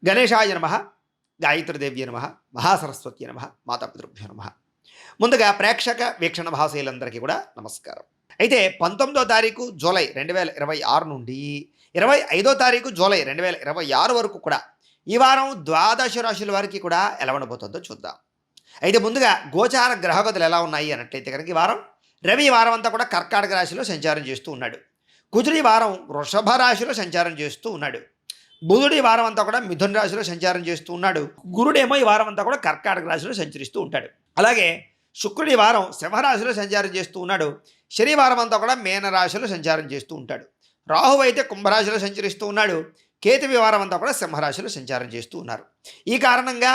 గణేశాయ నమః, గాయత్రీదేవ్యై నమః, మహాసరస్వత్యై నమః, మాతాపితృభ్యో నమః. ముందుగా ప్రేక్షక వీక్షణ భాషలందరికీ కూడా నమస్కారం. అయితే 19వ తారీఖు జూలై 2026 నుండి 25వ తారీఖు జూలై 2026 వరకు కూడా ఈ వారం ద్వాదశ రాశుల వారికి కూడా ఎలా ఉండబోతుందో చూద్దాం. అయితే ముందుగా గోచార గ్రహగతులు ఎలా ఉన్నాయి అన్నట్లయితే కనుక ఈ వారం రవి ఈ వారం అంతా కూడా కర్కాటక రాశిలో సంచారం చేస్తూ ఉన్నాడు. కుజుడు ఈ వారం వృషభ రాశిలో సంచారం చేస్తూ ఉన్నాడు. బుధుడు ఈ వారం అంతా కూడా మిథున రాశిలో సంచారం చేస్తూ ఉన్నాడు. గురుడేమో ఈ వారం అంతా కూడా కర్కాటక రాశిలో సంచరిస్తూ ఉంటాడు. అలాగే శుక్రుడు ఈ వారం సింహరాశిలో సంచారం చేస్తూ ఉన్నాడు. శనివారం అంతా కూడా మీనరాశిలో సంచారం చేస్తూ ఉంటాడు. రాహువు అయితే కుంభరాశిలో సంచరిస్తూ ఉన్నాడు. కేతు ఈ వారం అంతా కూడా సింహరాశిలో సంచారం చేస్తూ ఉన్నారు. ఈ కారణంగా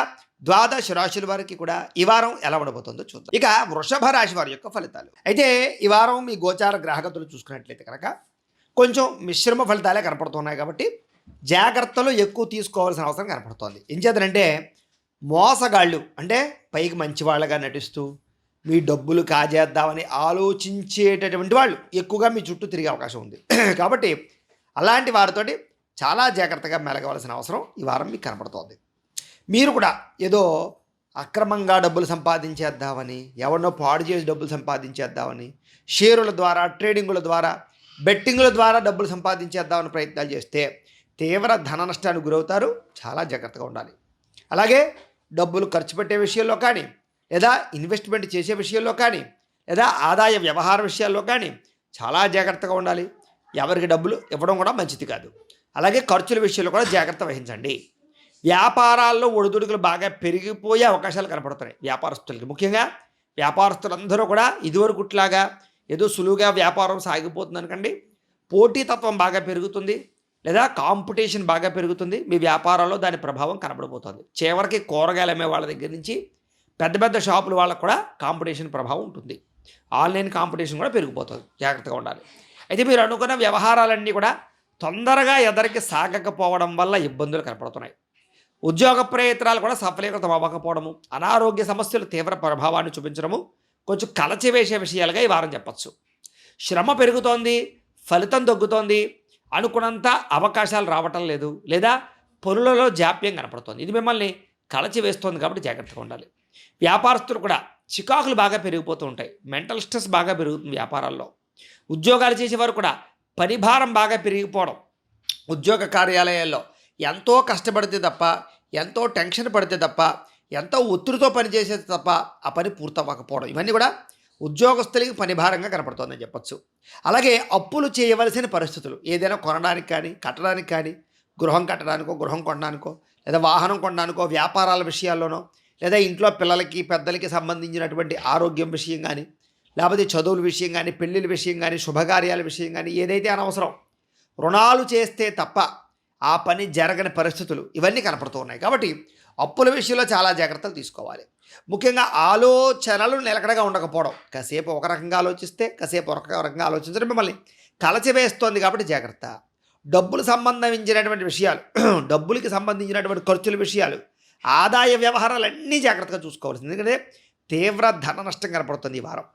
ద్వాదశ రాశుల వారికి కూడా ఈ వారం ఎలా ఉండబోతుందో చూద్దాం. ఇక వృషభ రాశి వారి యొక్క ఫలితాలు. అయితే ఈ వారం మీ గోచార గ్రహగతులు చూసుకున్నట్లయితే కనుక కొంచెం మిశ్రమ ఫలితాలే కనపడుతున్నాయి. కాబట్టి జాగ్రత్తలు ఎక్కువ తీసుకోవాల్సిన అవసరం కనపడుతోంది. ఏం చేద్దంటే మోసగాళ్ళు అంటే పైకి మంచివాళ్ళగా నటిస్తూ మీ డబ్బులు కాజేద్దామని ఆలోచించేటటువంటి వాళ్ళు ఎక్కువగా మీ చుట్టూ తిరిగే అవకాశం ఉంది. కాబట్టి అలాంటి వారితోటి చాలా జాగ్రత్తగా మెలగవలసిన అవసరం ఈ వారం మీకు కనపడుతోంది. మీరు కూడా ఏదో అక్రమంగా డబ్బులు సంపాదించేద్దామని, ఎవరినో పాడు చేసి డబ్బులు సంపాదించేద్దామని, షేరుల ద్వారా, ట్రేడింగుల ద్వారా, బెట్టింగుల ద్వారా డబ్బులు సంపాదించేద్దామని ప్రయత్నాలు చేస్తే తీవ్ర ధన నష్టానికి గురవుతారు. చాలా జాగ్రత్తగా ఉండాలి. అలాగే డబ్బులు ఖర్చు పెట్టే విషయంలో కానీ, లేదా ఇన్వెస్ట్మెంట్ చేసే విషయంలో కానీ, లేదా ఆదాయ వ్యవహార విషయాల్లో కానీ చాలా జాగ్రత్తగా ఉండాలి. ఎవరికి డబ్బులు ఇవ్వడం కూడా మంచిది కాదు. అలాగే ఖర్చుల విషయంలో కూడా జాగ్రత్త వహించండి. వ్యాపారాల్లో ఒడిదుడుకులు బాగా పెరిగిపోయే అవకాశాలు కనపడుతున్నాయి వ్యాపారస్తులకి. ముఖ్యంగా వ్యాపారస్తులందరూ కూడా ఇదివరకుట్లాగా ఏదో సులువుగా వ్యాపారం సాగిపోతుంది అనకండి. పోటీతత్వం బాగా పెరుగుతుంది, లేదా కాంపిటీషన్ బాగా పెరుగుతుంది. మీ వ్యాపారంలో దాని ప్రభావం కనబడిపోతుంది. చివరికి కూరగాయలు అమ్మే వాళ్ళ దగ్గర నుంచి పెద్ద పెద్ద షాపుల వాళ్ళకు కూడా కాంపిటీషన్ ప్రభావం ఉంటుంది. ఆన్లైన్ కాంపిటీషన్ కూడా పెరిగిపోతుంది. జాగ్రత్తగా ఉండాలి. అయితే మీరు అనుకున్న వ్యవహారాలన్నీ కూడా తొందరగా ఎదరికి సాగకపోవడం వల్ల ఇబ్బందులు కనపడుతున్నాయి. ఉద్యోగ ప్రయత్నాలు కూడా సఫలీకృతం అవ్వకపోవడము, అనారోగ్య సమస్యలు తీవ్ర ప్రభావాన్ని చూపించడము కొంచెం కలచివేసే విషయాలుగా ఈ వారం చెప్పచ్చు. శ్రమ పెరుగుతోంది, ఫలితం తగ్గుతోంది, అనుకున్నంత అవకాశాలు రావటం లేదు, లేదా పనులలో జాప్యం కనపడుతోంది. ఇది మిమ్మల్ని కలచివేస్తోంది. కాబట్టి జాగ్రత్తగా ఉండాలి. వ్యాపారస్తులు కూడా చికాకులు బాగా పెరిగిపోతూ ఉంటాయి. మెంటల్ స్ట్రెస్ బాగా పెరుగుతుంది వ్యాపారాల్లో. ఉద్యోగాలు చేసేవారు కూడా పని భారం బాగా పెరిగిపోవడం, ఉద్యోగ కార్యాలయాల్లో ఎంతో కష్టపడితే తప్ప, ఎంతో టెన్షన్ పడితే తప్ప, ఎంతో ఒత్తిడితో పనిచేసేది తప్ప ఆ పని పూర్తవ్వకపోవడం, ఇవన్నీ కూడా ఉద్యోగస్తులకి పని భారంగా కనపడుతుందని చెప్పచ్చు. అలాగే అప్పులు చేయవలసిన పరిస్థితులు, ఏదైనా కొనడానికి కానీ, కట్టడానికి కానీ, గృహం కట్టడానికో, గృహం కొనడానికో, లేదా వాహనం కొనడానికో, వ్యాపారాల విషయాల్లోనో, లేదా ఇంట్లో పిల్లలకి పెద్దలకి సంబంధించినటువంటి ఆరోగ్యం విషయం కానీ, లేకపోతే చదువుల విషయం కానీ, పెళ్ళిళ్ళ విషయం కానీ, శుభకార్యాల విషయం కానీ, ఏదైతే అనవసరం రుణాలు చేస్తే తప్ప ఆ పని జరగని పరిస్థితులు ఇవన్నీ కనపడుతూ ఉన్నాయి. కాబట్టి అప్పుల విషయంలో చాలా జాగ్రత్తలు తీసుకోవాలి. ముఖ్యంగా ఆలోచనలు నిలకడగా ఉండకపోవడం, కాసేపు ఒక రకంగా ఆలోచిస్తే కాసేపు ఒక రకంగా ఆలోచించడం మిమ్మల్ని కలచివేస్తోంది. కాబట్టి జాగ్రత్త. డబ్బులు సంబంధించినటువంటి విషయాలు, డబ్బులకి సంబంధించినటువంటి ఖర్చుల విషయాలు, ఆదాయ వ్యవహారాలన్నీ జాగ్రత్తగా చూసుకోవాల్సింది. ఎందుకంటే తీవ్ర ధన నష్టం కనపడుతుంది ఈ వారం.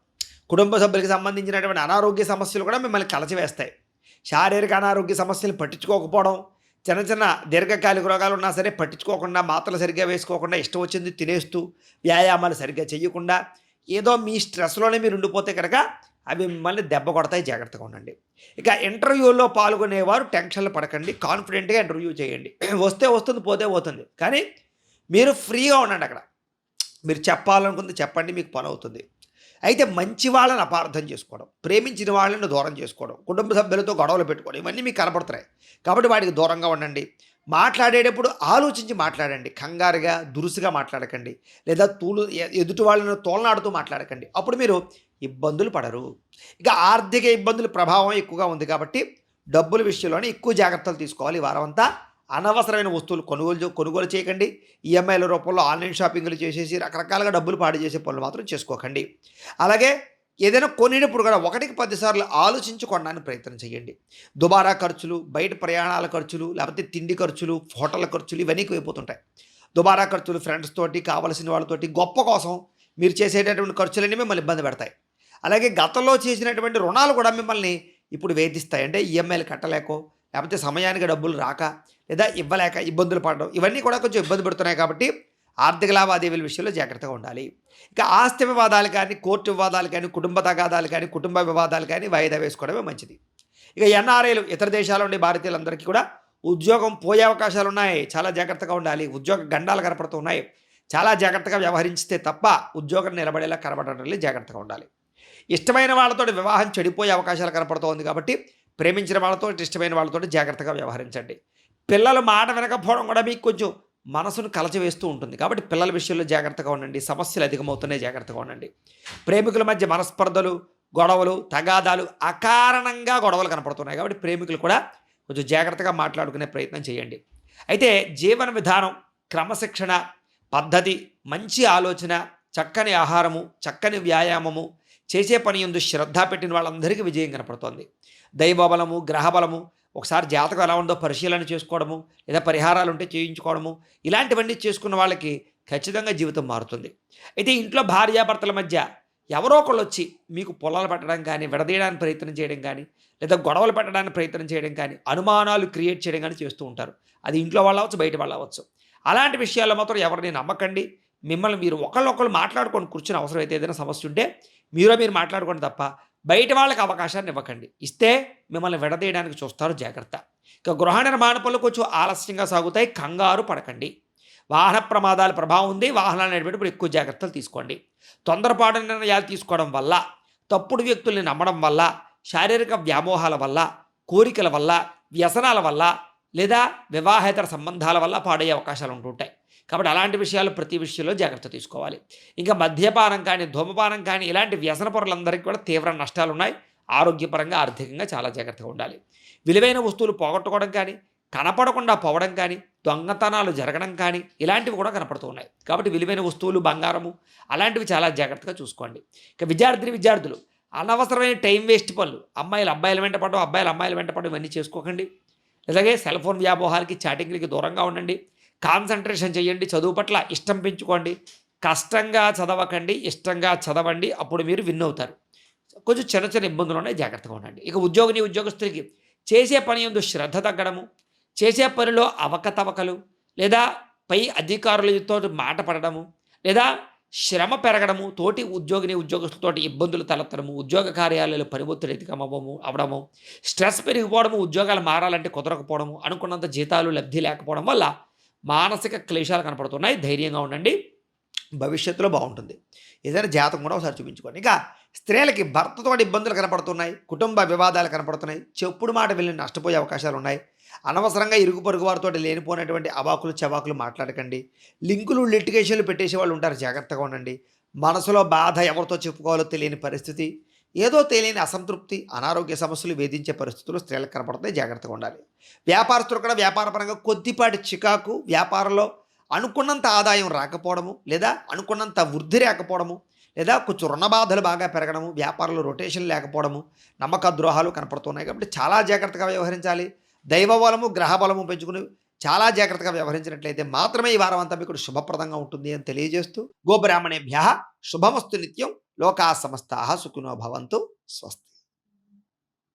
కుటుంబ సభ్యులకు సంబంధించినటువంటి అనారోగ్య సమస్యలు కూడా మిమ్మల్ని కలచివేస్తాయి. శారీరక అనారోగ్య సమస్యలు పట్టించుకోకపోవడం, చిన్న చిన్న దీర్ఘకాలిక రోగాలు ఉన్నా సరే పట్టించుకోకుండా, మాత్రలు సరిగ్గా వేసుకోకుండా, ఇష్టం వచ్చింది తినేస్తూ, వ్యాయామాలు సరిగ్గా చేయకుండా, ఏదో మీ స్ట్రెస్లోనే మీరు ఉండిపోతే కనుక అవి మిమ్మల్ని దెబ్బ కొడతాయి. జాగ్రత్తగా ఉండండి. ఇక ఇంటర్వ్యూలో పాల్గొనేవారు టెన్షన్లు పడకండి. కాన్ఫిడెంట్గా ఇంటర్వ్యూ చేయండి. వస్తే వస్తుంది, పోతే పోతుంది. కానీ మీరు ఫ్రీగా ఉండండి. అక్కడ మీరు చెప్పాలనుకుంది చెప్పండి, మీకు పని అవుతుంది. అయితే మంచి వాళ్ళని అపార్థం చేసుకోవడం, ప్రేమించిన వాళ్ళని దూరం చేసుకోవడం, కుటుంబ సభ్యులతో గొడవలు పెట్టుకోవడం, ఇవన్నీ మీకు కనపడుతున్నాయి. కాబట్టి వాటికి దూరంగా ఉండండి. మాట్లాడేటప్పుడు ఆలోచించి మాట్లాడండి. కంగారుగా, దురుసుగా మాట్లాడకండి, లేదా ఎదుటి వాళ్ళను తోలనాడుతూ మాట్లాడకండి. అప్పుడు మీరు ఇబ్బందులు పడరు. ఇక ఆర్థిక ఇబ్బందుల ప్రభావం ఎక్కువగా ఉంది. కాబట్టి డబ్బుల విషయంలోనే ఎక్కువ జాగ్రత్తలు తీసుకోవాలి. ఈ వారం అంతా అనవసరమైన వస్తువులు కొనుగోలు చేయకండి. ఈఎంఐల రూపంలో ఆన్లైన్ షాపింగ్లు చేసేసి రకరకాలుగా డబ్బులు పాడు చేసే పనులు మాత్రం చేసుకోకండి. అలాగే ఏదైనా కొనేటప్పుడు కూడా 1కి 10 సార్లు ఆలోచించి కొనడానికి ప్రయత్నం చేయండి. దుబారా ఖర్చులు, బయట ప్రయాణాల ఖర్చులు, లేకపోతే తిండి ఖర్చులు, హోటళ్ళ ఖర్చులు ఇవన్నీ ఎక్కువైపోతుంటాయి. దుబారా ఖర్చులు ఫ్రెండ్స్ తోటి, కావలసిన వాళ్ళతోటి, గొప్ప కోసం మీరు చేసేటటువంటి ఖర్చులన్నీ మిమ్మల్ని ఇబ్బంది పెడతాయి. అలాగే గతంలో చేసినటువంటి రుణాలు కూడా మిమ్మల్ని ఇప్పుడు వేధిస్తాయి. అంటే ఈఎంఐలు కట్టలేకో, లేకపోతే సమయానికి డబ్బులు రాక, లేదా ఇవ్వలేక ఇబ్బందులు పడడం, ఇవన్నీ కూడా కొంచెం ఇబ్బంది పెడుతున్నాయి కాబట్టి ఆర్థిక లావాదేవీల విషయంలో జాగ్రత్తగా ఉండాలి. ఇక ఆస్తి వివాదాలు కానీ, కోర్టు వివాదాలు కానీ, కుటుంబ తగాదాలు కానీ, కుటుంబ వివాదాలు కానీ వాయిదా వేసుకోవడమే మంచిది. ఇక ఎన్ఆర్ఐలు, ఇతర దేశాల నుండి భారతీయులందరికీ కూడా ఉద్యోగం పోయే అవకాశాలు ఉన్నాయి. చాలా జాగ్రత్తగా ఉండాలి. ఉద్యోగ గండాలు కనపడుతున్నాయి. చాలా జాగ్రత్తగా వ్యవహరించితే తప్ప ఉద్యోగం నిలబడేలా కనబడటం లేదు. జాగ్రత్తగా ఉండాలి. ఇష్టమైన వాళ్ళతో వివాహం చెడిపోయే అవకాశాలు కనపడుతోంది కాబట్టి ప్రేమించిన వాళ్ళతో, ఇష్టమైన వాళ్ళతో జాగ్రత్తగా వ్యవహరించండి. పిల్లలు మాట వినకపోవడం కూడా మీకు కొంచెం మనసును కలచివేస్తూ ఉంటుంది. కాబట్టి పిల్లల విషయంలో జాగ్రత్తగా ఉండండి. సమస్యలు అధికమవుతున్నాయి, జాగ్రత్తగా ఉండండి. ప్రేమికుల మధ్య మనస్పర్ధలు, గొడవలు, తగాదాలు, అకారణంగా గొడవలు కనపడుతున్నాయి. కాబట్టి ప్రేమికులు కూడా కొంచెం జాగ్రత్తగా మాట్లాడుకునే ప్రయత్నం చేయండి. అయితే జీవన విధానం, క్రమశిక్షణ, పద్ధతి, మంచి ఆలోచన, చక్కని ఆహారము, చక్కని వ్యాయామము, చేసే పని యందు శ్రద్ధ పెట్టిన వాళ్ళందరికీ విజయం కనపడుతోంది. దైవబలము, గ్రహబలము, ఒకసారి జాతకం ఎలా ఉందో పరిశీలన చేసుకోవడము, లేదా పరిహారాలు ఉంటే చేయించుకోవడము, ఇలాంటివన్నీ చేసుకున్న వాళ్ళకి ఖచ్చితంగా జీవితం మారుతుంది. అయితే ఇంట్లో భార్యాభర్తల మధ్య ఎవరో ఒకళ్ళు వచ్చి మీకు పొలాలు పెట్టడం కానీ, విడదీయడానికి ప్రయత్నం చేయడం కానీ, లేదా గొడవలు పెట్టడానికి ప్రయత్నం చేయడం కానీ, అనుమానాలు క్రియేట్ చేయడం కానీ చేస్తూ ఉంటారు. అది ఇంట్లో వాళ్ళు అవ్వచ్చు, బయట వాళ్ళు అవ్వచ్చు. అలాంటి విషయాల్లో మాత్రం ఎవరిని నమ్మకండి. మిమ్మల్ని మీరు ఒకళ్ళొకళ్ళు మాట్లాడుకొని కూర్చుని అవసరమైతే ఏదైనా సమస్య ఉంటే మీరు మాట్లాడుకోండి తప్ప బయట వాళ్ళకి అవకాశాన్ని ఇవ్వకండి. ఇస్తే మిమ్మల్ని విడదీయడానికి చూస్తారు, జాగ్రత్త. ఇక గృహ నిర్మాణ పనులు కొంచెం ఆలస్యంగా సాగుతాయి, కంగారు పడకండి. వాహన ప్రమాదాల ప్రభావం ఉంది. వాహనాలు నడిపేటప్పుడు ఎక్కువ జాగ్రత్తలు తీసుకోండి. తొందరపాటు నిర్ణయాలు తీసుకోవడం వల్ల, తప్పుడు వ్యక్తుల్ని నమ్మడం వల్ల, శారీరక వ్యామోహాల వల్ల, కోరికల వల్ల, వ్యసనాల వల్ల, లేదా వివాహేతర సంబంధాల వల్ల పాడయ్యే అవకాశాలు ఉంటుంటాయి. కాబట్టి అలాంటి విషయాలు ప్రతి విషయంలో జాగ్రత్త తీసుకోవాలి. ఇంకా మద్యపానం కానీ, ధూమపానం కానీ, ఇలాంటి వ్యసన పరులందరికీ కూడా తీవ్ర నష్టాలు ఉన్నాయి. ఆరోగ్యపరంగా, ఆర్థికంగా చాలా జాగ్రత్తగా ఉండాలి. విలువైన వస్తువులు పోగొట్టుకోవడం కానీ, కనపడకుండా పోవడం కానీ, దొంగతనాలు జరగడం కానీ, ఇలాంటివి కూడా కనపడుతూ ఉన్నాయి. కాబట్టి విలువైన వస్తువులు, బంగారము, అలాంటివి చాలా జాగ్రత్తగా చూసుకోండి. ఇక విద్యార్థులు అనవసరమైన టైం వేస్ట్ పనులు, అమ్మాయిలు అబ్బాయిల వెంట పడడం, అబ్బాయిలు అమ్మాయిల వెంట పడడం, ఇవన్నీ చేసుకోకండి. అలాగే సెల్ ఫోన్ వ్యామోహాలకి, చాటింగ్లకి దూరంగా ఉండండి. కాన్సన్ట్రేషన్ చేయండి. చదువు పట్ల ఇష్టం పెంచుకోండి. కష్టంగా చదవకండి, ఇష్టంగా చదవండి. అప్పుడు మీరు విన్ అవుతారు. కొంచెం చిన్న చిన్న ఇబ్బందులు ఉన్నాయి, జాగ్రత్తగా ఉండండి. ఇక ఉద్యోగస్తులకి చేసే పని యందు శ్రద్ధ తగ్గడము, చేసే పనిలో అవకతవకలు, లేదా పై అధికారులతో మాట పడడము, లేదా శ్రమ పెరగడము, తోటి ఉద్యోగస్తులతోటి ఇబ్బందులు తలెత్తడము, ఉద్యోగ కార్యాలయాలు పని ఒత్తిడి అవడము, స్ట్రెస్ పెరిగిపోవడము, ఉద్యోగాలు మారాలంటే కుదరకపోవడము, అనుకున్నంత జీతాలు లబ్ధి లేకపోవడం వల్ల మానసిక క్లేశాలు కనపడుతున్నాయి. ధైర్యంగా ఉండండి, భవిష్యత్తులో బాగుంటుంది. ఏదైనా జాతకం కూడా ఒకసారి చూపించుకోండి. ఇక స్త్రీలకి భర్తతో ఇబ్బందులు కనపడుతున్నాయి, కుటుంబ వివాదాలు కనపడుతున్నాయి, చెప్పుడు మాట వెళ్ళి నష్టపోయే అవకాశాలు ఉన్నాయి. అనవసరంగా ఇరుగు పొరుగు వారితో లేనిపోయినటువంటి అవాకులు చవాకులు మాట్లాడకండి. లింకులు, లిటిగేషన్లు పెట్టేసే వాళ్ళు ఉంటారు, జాగ్రత్తగా ఉండండి. మనసులో బాధ ఎవరితో చెప్పుకోవాలో తెలియని పరిస్థితి, ఏదో తెలియని అసంతృప్తి, అనారోగ్య సమస్యలు వేధించే పరిస్థితులు స్త్రీలకు కనపడతాయి, జాగ్రత్తగా ఉండాలి. వ్యాపారస్తులు కూడా వ్యాపారపరంగా కొద్దిపాటి చికాకు, వ్యాపారంలో అనుకున్నంత ఆదాయం రాకపోవడము, లేదా అనుకున్నంత వృద్ధి రాకపోవడము, లేదా కొంచెం రుణ బాధలు బాగా పెరగడము, వ్యాపారంలో రొటేషన్ లేకపోవడము, నమ్మక ద్రోహాలు కనపడుతున్నాయి. కాబట్టి చాలా జాగ్రత్తగా వ్యవహరించాలి. దైవబలము, గ్రహబలము పెంచుకుని చాలా జాగ్రత్తగా వ్యవహరించినట్లయితే మాత్రమే ఈ వారం అంతా మీకు శుభప్రదంగా ఉంటుంది అని తెలియజేస్తూ, గోబ్రాహ్మణేభ్యః శుభమస్తు నిత్యం. లోకా సమస్తాః సుఖినో భవంతు. స్వస్తి.